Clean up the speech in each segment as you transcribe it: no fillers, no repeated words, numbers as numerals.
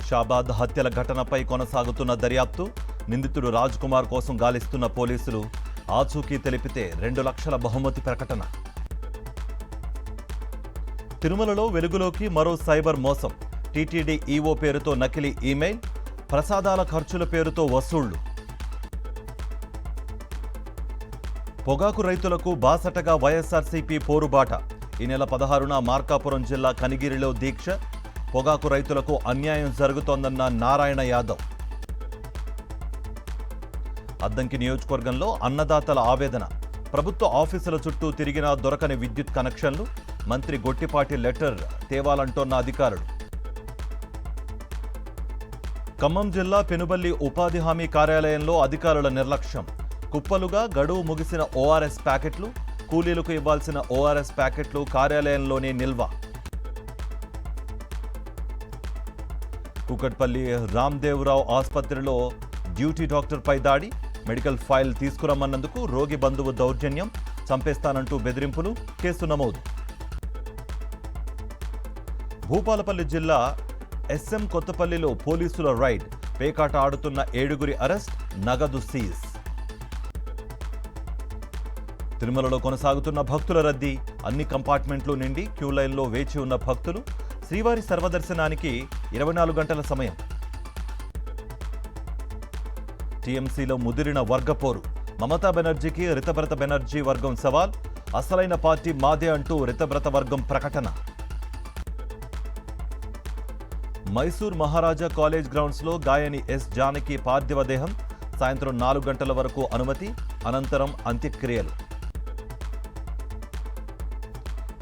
షాబాద్ హత్యల ఘటనపై కొనసాగుతున్న దర్యాప్తు. నిందితుడు రాజ్ కుమార్ కోసం గాలిస్తున్న పోలీసులు. ఆచూకీ తెలిపితే 2 లక్షల బహుమతి ప్రకటన. తిరుమలలో వెలుగులోకి మరో సైబర్ మోసం. టీటీడీ ఈవో పేరుతో నకిలీ ఈమెయిల్, ప్రసాదాల ఖర్చుల పేరుతో వసూళ్లు. పొగాకు రైతులకు బాసటగా వైఎస్ఆర్సీపీ పోరుబాట. ఈ నెల 16న మార్కాపురం జిల్లా కనిగిరిలో దీక్ష. పొగాకు రైతులకు అన్యాయం జరుగుతోందన్న నారాయణ యాదవ్. అద్దంకి నియోజకవర్గంలో అన్నదాతల ఆవేదన. ప్రభుత్వ ఆఫీసుల చుట్టూ తిరిగినా దొరకని విద్యుత్ కనెక్షన్లు. మంత్రి గొట్టిపాటి లెటర్ తేవాలంటోన్న అధికారులు. ఖమ్మం జిల్లా పెనుబల్లి ఉపాధి హామీ కార్యాలయంలో అధికారుల నిర్లక్ష్యం. కుప్పలుగా గడువు ముగిసిన ఓఆర్ఎస్ ప్యాకెట్లు, కూలీలకు ఇవ్వాల్సిన ఓఆర్ఎస్ ప్యాకెట్లు కార్యాలయంలోనే నిల్వ. కూకట్పల్లి రామ్దేవరావు ఆసుపత్రిలో డ్యూటీ డాక్టర్పై దాడి. మెడికల్ ఫైల్ తీసుకురమ్మన్నందుకు రోగి బంధువు దౌర్జన్యం. చంపేస్తానంటూ బెదిరింపులు. కేసు నమోదు. భూపాలపల్లి జిల్లా ఎస్ఎం కొత్తపల్లిలో పోలీసుల రైడ్. పేకాట ఆడుతున్న 7గురి అరెస్ట్, నగదు సీజ్. తిరుమలలో కొనసాగుతున్న భక్తుల రద్దీ. అన్ని కంపార్ట్మెంట్లు నిండి క్యూ లైన్లో వేచి ఉన్న భక్తులు. శ్రీవారి సర్వదర్శనానికి 24 గంటల సమయం. టీఎంసీలో ముదిరిన వర్గపోరు. మమతా బెనర్జీకి రితబ్రత బెనర్జీ వర్గం సవాల్. అసలైన పార్టీ మాదే అంటూ రితబ్రత వర్గం ప్రకటన. మైసూర్ మహారాజా కాలేజ్ గ్రౌండ్స్లో గాయని ఎస్ జానకి పార్థివ దేహం. సాయంత్రం 4 గంటల వరకు అనుమతి. అనంతరం అంత్యక్రియలు.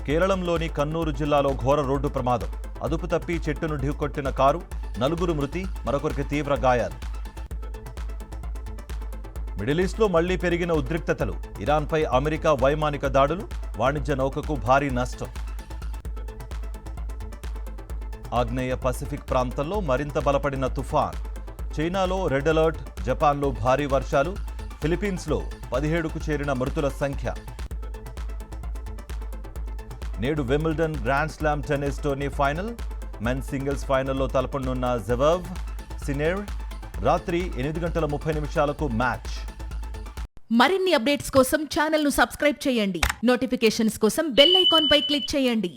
కేరళంలోని కన్నూరు జిల్లాలో ఘోర రోడ్డు ప్రమాదం. అదుపు తప్పి చెట్టును ఢీకొట్టిన కారు. 4 మృతి, మరొకరికి తీవ్ర గాయాలు. మిడిలీస్ట్లో మళ్లీ పెరిగిన ఉద్రిక్తతలు. ఇరాన్పై అమెరికా వైమానిక దాడులు. వాణిజ్య నౌకకు భారీ నష్టం. ఆగ్నేయ పసిఫిక్ ప్రాంతంలో మరింత బలపడిన తుఫాన్. చైనాలో రెడ్ అలర్ట్. జపాన్లో భారీ వర్షాలు. ఫిలిప్పీన్స్లో 17కు చేరిన మృతుల సంఖ్య. నేడు Wimbledon grand slam tennis tourney final. Men singles ఫైనల్లో తలపడనున్న జెవెవ్, సినెర్. రాత్రి 8:30 మ్యాచ్. మరిన్ని అప్డేట్స్ కోసం ఛానల్ను సబ్స్క్రైబ్ చేయండి. నోటిఫికేషన్స్ కోసం బెల్ ఐకాన్ పై క్లిక్ చేయండి.